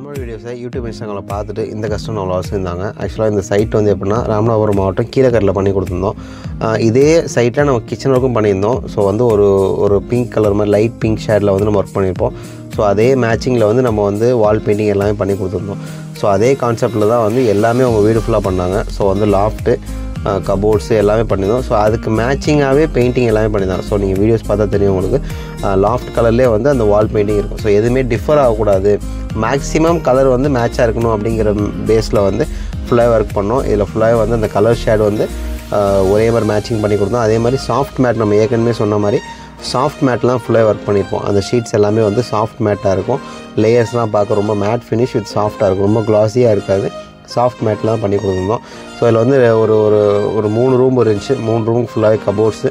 நம்மளோட வீடியோஸை யூடியூப் இன்ஸ்டாகிராமில் பார்த்துட்டு இந்த கஸ்டமர் அவ்வளோ வச்சுருந்தாங்க. ஆக்சுவலாக இந்த சைட் வந்து எப்படின்னா ராமநாதபுரம் மாவட்டம் கீழக்கரில் பண்ணி கொடுத்துருந்தோம். இதே சைட்டில் நம்ம கிச்சன் ஒர்க்கும் பண்ணியிருந்தோம். ஸோ வந்து ஒரு பிங்க் கலர் மாதிரி லைட் பிங்க் ஷேடில் வந்து நம்ம ஒர்க் பண்ணியிருப்போம். ஸோ அதே மேட்சிங்கில் வந்து நம்ம வந்து வால் பெயிண்டிங் எல்லாமே பண்ணி கொடுத்துருந்தோம். ஸோ அதே கான்செப்டில் தான் வந்து எல்லாமே அவங்க வீடு ஃபுல்லாக பண்ணாங்க. ஸோ வந்து லாஃப்ட்டு கபோர்ட்ஸு எல்லாமே பண்ணியிருந்தோம். ஸோ அதுக்கு மேட்சிங்காகவே பெயிண்டிங் எல்லாமே பண்ணியிருந்தாங்க. ஸோ நீங்கள் வீடியோஸ் பார்த்தா தெரியும் உங்களுக்கு. லாஃப்ட் கலர்லேயே வந்து அந்த வால் பெயிண்டிங் இருக்கும். ஸோ எதுவுமே டிஃபர் ஆகக்கூடாது, மேக்ஸிமம் கலர் வந்து மேட்சாக இருக்கணும் அப்படிங்கிற பேஸில் வந்து ஃபுல்லாக ஒர்க் பண்ணோம். இதில் ஃபுல்லாக வந்து அந்த கலர் ஷேட் வந்து ஒரே மாதிரி மேட்சிங் பண்ணி கொடுத்தோம். அதே மாதிரி சாஃப்ட் மேட் நம்ம ஏற்கனவே சொன்ன மாதிரி சாஃப்ட் மேட்லாம் ஃபுல்லாக ஒர்க் பண்ணியிருப்போம். அந்த ஷீட்ஸ் எல்லாமே வந்து சாஃப்ட் மேட்டாக இருக்கும். லேயர்ஸ்லாம் பார்க்க ரொம்ப மேட் ஃபினிஷ் வித் சாஃப்ட்டாக இருக்கும், ரொம்ப க்ளாஸியாக இருக்காது. சாஃப்ட் மேட்லாம் பண்ணி கொடுத்துருந்தோம். ஸோ இதில் வந்து ஒரு 3 ரூம் இருந்துச்சு. 3 ரூமுக்கு ஃபுல்லாகவே கபோர்ட்ஸு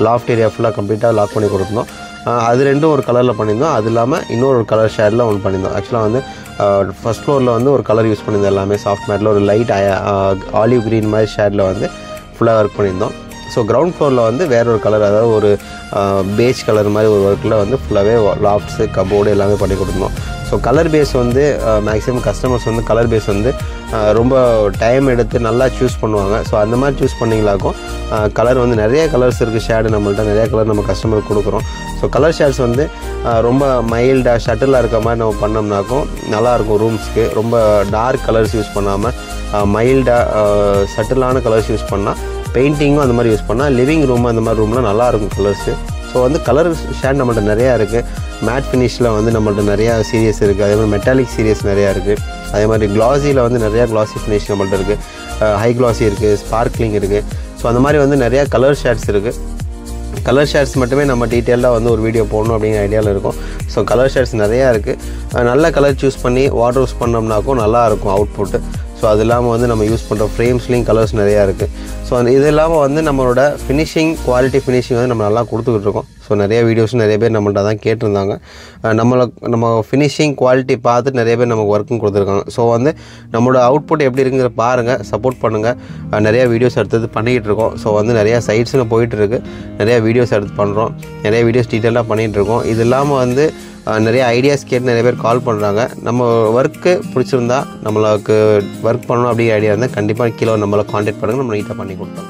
லாஃப்ட் ஏரியா ஃபுல்லாக கம்ப்ளீட்டாக லாக் பண்ணி கொடுத்துருந்தோம். அது ரெண்டும் ஒரு கலரில் பண்ணியிருந்தோம். அது இல்லாமல் இன்னொரு கலர் ஷேடில் ஒன்று பண்ணியிருந்தோம். ஆக்சுவலாக வந்து ஃபஸ்ட் ஃப்ளோரில் வந்து ஒரு கலர் யூஸ் பண்ணியிருந்தோம். எல்லாமே சாஃப்ட் மேட்டில் ஒரு லைட் ஆலிவ் க்ரீன் மாதிரி ஷேடில் வந்து ஃபுல்லாக ஒர்க் பண்ணியிருந்தோம். ஸோ கிரவுண்ட் ஃப்ளோரில் வந்து வேற ஒரு கலர், அதாவது ஒரு பேஜ் கலர் மாதிரி ஒரு ஒர்க்கில் வந்து ஃபுல்லாகவே லாஃப்ட்ஸு கபோர்டு எல்லாமே பண்ணி கொடுத்துருந்தோம். ஸோ கலர் பேஸ் வந்து மேக்ஸிமம் கஸ்டமர்ஸ் வந்து கலர் பேஸ் வந்து ரொம்ப டைம் எடுத்து நல்லா சூஸ் பண்ணுவாங்க. ஸோ அந்த மாதிரி சூஸ் பண்ணிங்களாக்கும் கலர் வந்து நிறைய கலர்ஸ் இருக்குது. ஷேடு நம்மள்ட்ட நிறைய கலர் நம்ம கஸ்டமருக்கு கொடுக்குறோம். ஸோ கலர் ஷேட்ஸ் வந்து ரொம்ப மைல்டாக ஷட்டிலாக இருக்க மாதிரி நம்ம பண்ணோம்னாக்கும் நல்லாயிருக்கும். ரூம்ஸ்க்கு ரொம்ப டார்க் கலர்ஸ் யூஸ் பண்ணாமல் மைல்டாக ஷட்டிலான கலர்ஸ் யூஸ் பண்ணால், பெயிண்டிங்கும் அந்த மாதிரி யூஸ் பண்ணால் லிவிங் ரூம் அந்த மாதிரி ரூம்லாம் நல்லாயிருக்கும் கலர்ஸு. ஸோ வந்து கலர் ஷேட் நம்மள்ட்ட நிறையா இருக்குது. மேட் ஃபினிஷில் வந்து நம்மள்ட்ட நிறையா சீரியஸ் இருக்குது. அதே மாதிரி மெட்டாலிக் சீரியஸ் நிறையா இருக்குது. அதே மாதிரி க்ளாஸியில் வந்து நிறையா க்ளாஸி ஃபினிஷ் நம்மள்ட்ட இருக்குது. ஹை க்ளாஸி இருக்குது, ஸ்பார்க்லிங் இருக்குது. ஸோ அந்த மாதிரி வந்து நிறையா கலர் ஷேட்ஸ் இருக்குது. கலர் ஷேட்ஸ் மட்டுமே நம்ம டீட்டெயிலாக வந்து ஒரு வீடியோ போடணும் அப்படிங்கிற ஐடியாவில் இருக்கும். ஸோ கலர் ஷேட்ஸ் நிறையா இருக்குது. நல்ல கலர் சூஸ் பண்ணி வாட்டர் யூஸ் பண்ணோம்னாக்கும் நல்லாயிருக்கும் அவுட்புட்டு. ஸோ அது இல்லாமல் வந்து நம்ம யூஸ் பண்ணுற ஃப்ரேம்ஸ்லேயும் கலர்ஸ் நிறையா இருக்குது. ஸோ இது இல்லாமல் வந்து நம்மளோட ஃபினிஷிங் குவாலிட்டி ஃபினிஷிங் வந்து நம்ம நல்லா கொடுத்துக்கிட்டு இருக்கோம். ஸோ நிறைய வீடியோஸ் நிறைய பேர் நம்மள்ட்ட தான் கேட்டிருந்தாங்க. நம்ம ஃபினிஷிங் குவாலிட்டி பார்த்து நிறைய பேர் நமக்கு ஒர்க்கும் கொடுத்துருக்காங்க. ஸோ வந்து நம்மளோட அவுட்புட் எப்படி இருக்குங்கிற பாருங்கள், சப்போர்ட் பண்ணுங்கள். நிறையா வீடியோஸ் எடுத்து பண்ணிக்கிட்டு இருக்கோம். ஸோ வந்து நிறையா சைட்ஸுங்க போயிட்டுருக்கு. நிறையா வீடியோஸ் எடுத்து பண்ணுறோம். நிறைய வீடியோஸ் டீட்டெயிலாக பண்ணிகிட்ருக்கோம். இது இல்லாமல் வந்து நிறைய ஐடியாஸ் கேட்டு நிறைய பேர் கால் பண்ணுறாங்க. நம்ம ஒர்க்கு பிடிச்சிருந்தா, நம்மளுக்கு ஒர்க் பண்ணணும் அப்படிங்கிற ஐடியா இருந்தால் கண்டிப்பாக கீழே நம்மளை காண்டாக்ட் பண்ணுங்கள். நம்ம நீட்டாக பண்ணி கொடுத்தோம்.